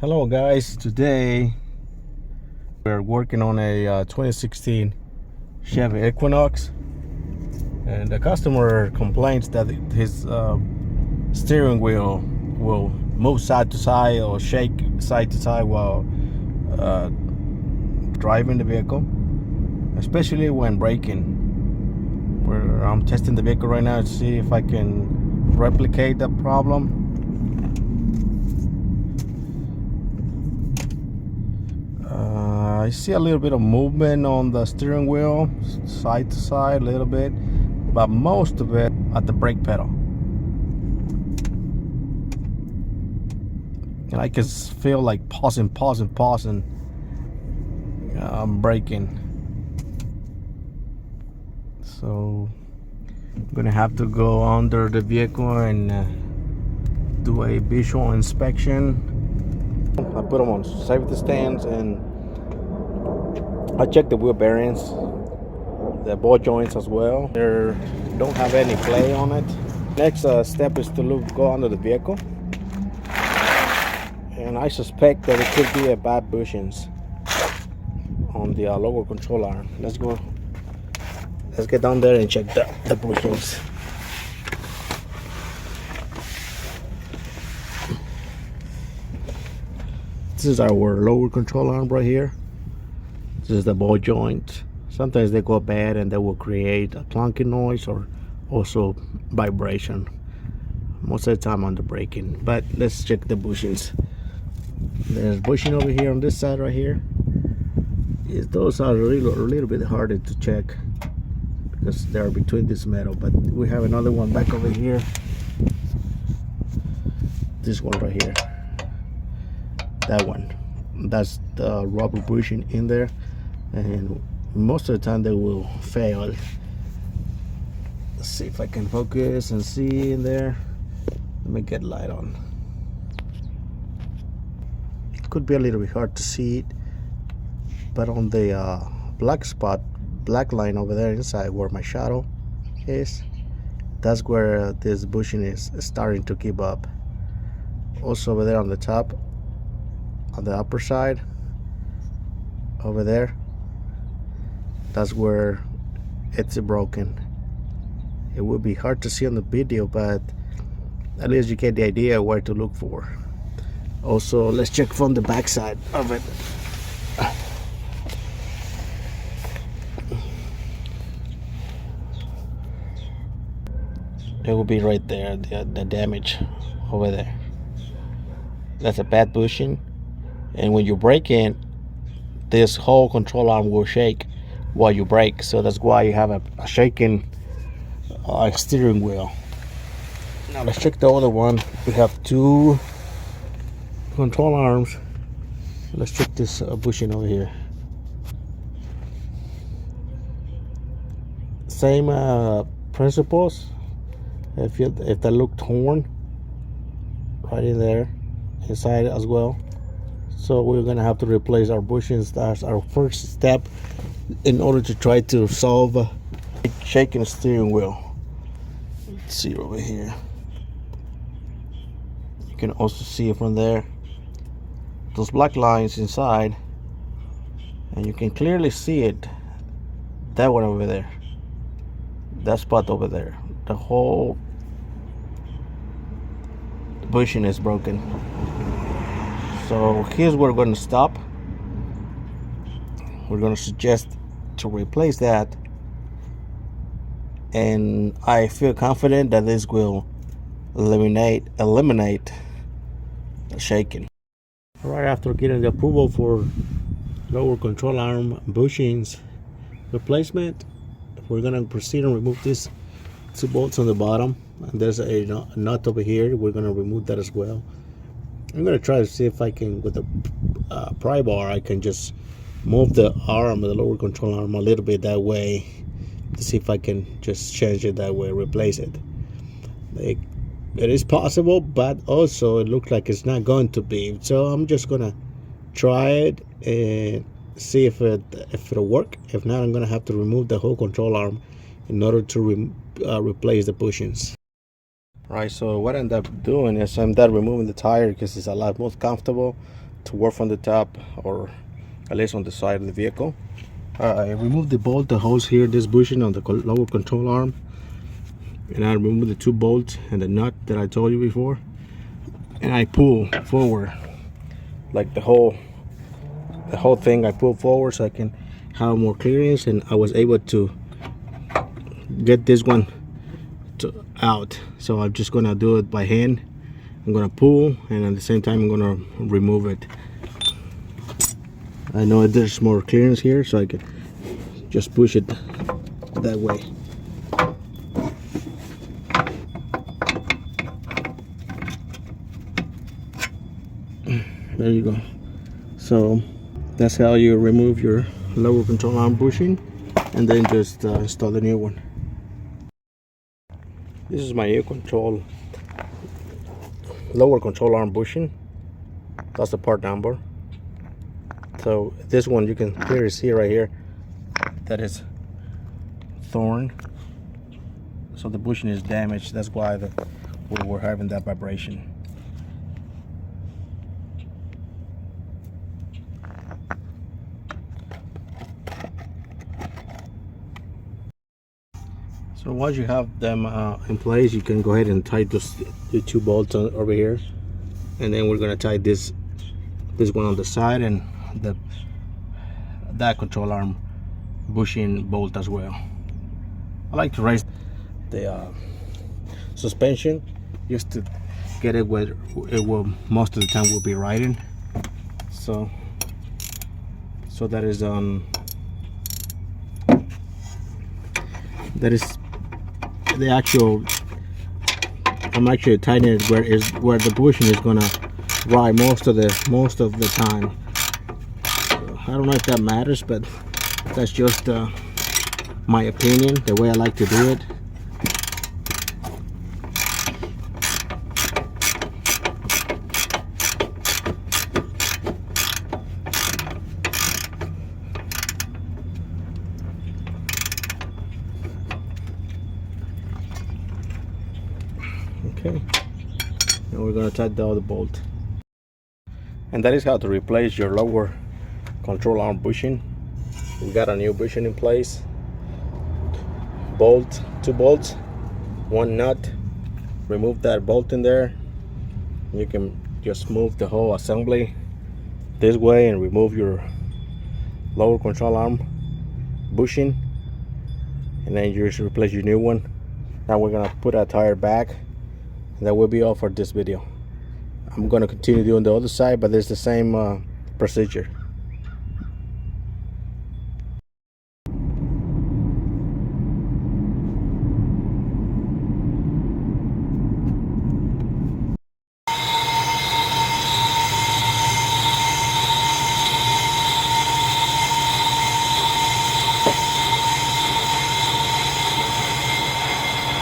Hello guys, today we're working on a 2016 Chevy Equinox, and the customer complains that his steering wheel will move side to side or shake side to side while driving the vehicle, especially when braking. I'm testing the vehicle right now to see if I can replicate that problem. I see a little bit of movement on the steering wheel, side to side a little bit, but most of it at the brake pedal. And I can feel like pausing. I'm braking. So I'm gonna have to go under the vehicle and do a visual inspection. I put them on safety stands and I checked the wheel bearings, the ball joints as well. They don't have any play on it. Next step is to go under the vehicle, and I suspect that it could be a bad bushings on the lower control arm. Let's get down there and check the bushings. This is our lower control arm right here. This is the ball joint. Sometimes they go bad and they will create a clunky noise or also vibration. Most of the time on the braking. But let's check the bushings. There's bushing over here on this side right here. Those are a little bit harder to check because they're between this metal. But we have another one back over here. This one right here. That one. That's the rubber bushing in there. And most of the time they will fail. Let's see if I can focus and see in there. Let me get light on. It could be a little bit hard to see it, but on the black line over there inside where my shadow is, that's where this bushing is starting to keep up. Also over there on the top, on the upper side over there, that's where it's broken. It will be hard to see on the video, but at least you get the idea where to look for. Also, let's check from the back side of it. It will be right there, the damage over there. That's a bad bushing, and when you brake in, this whole control arm will shake while you brake, so that's why you have a shaking steering wheel. Now let's check the other one. We have two control arms. Let's check this bushing over here. Same principles. If they look torn, right in there, inside as well. So we're gonna have to replace our bushings. That's our first step in order to try to solve shaking steering wheel. Let's see over here. You can also see it from there. Those black lines inside, and you can clearly see it. That one over there. That spot over there. The whole bushing is broken. So here's where we're going to stop. We're going to suggest to replace that, and I feel confident that this will eliminate the shaking. Right after getting the approval for lower control arm bushings replacement, we're going to proceed and remove these two bolts on the bottom, and there's a nut over here. We're going to remove that as well. I'm going to try to see if I can, with the pry bar, I can just move the arm, the lower control arm a little bit that way, to see if I can just change it that way, replace it. It is possible, but also it looks like it's not going to be. So I'm just going to try it and see if it'll work. If not, I'm going to have to remove the whole control arm in order to replace the bushings. Right, so what I end up doing is I end up removing the tire because it's a lot more comfortable to work from the top, or at least on the side of the vehicle. I removed the bolt that holds here this bushing on the lower control arm, and I removed the 2 bolts and the nut that I told you before, and I pull forward, like the whole thing. I pull forward so I can have more clearance, and I was able to get this one out. So I'm just gonna do it by hand. I'm gonna pull, and at the same time I'm gonna remove it. I know there's more clearance here, so I can just push it that way. There you go. So that's how you remove your lower control arm bushing, and then just install the new one. This is my new lower control arm bushing. That's the part number. So this one you can clearly see right here that is torn. So the bushing is damaged. That's why we're having that vibration. So once you have them in place, you can go ahead and tie the 2 bolts over here, and then we're going to tie this one on the side, and that control arm bushing bolt as well. I like to raise the suspension just to get it where it will most of the time will be riding. So that is the actual. I'm actually tightening it where the bushing is gonna ride most of the time. I don't know if that matters, but that's just my opinion, the way I like to do it. Okay, and we're going to tighten down the bolt. And that is how to replace your lower control arm bushing. We got a new bushing in place. 2 bolts, 1 nut. Remove that bolt in there. You can just move the whole assembly this way and remove your lower control arm bushing, and then you just replace your new one. Now we're gonna put our tire back, and that will be all for this video. I'm gonna continue doing the other side, but it's the same procedure.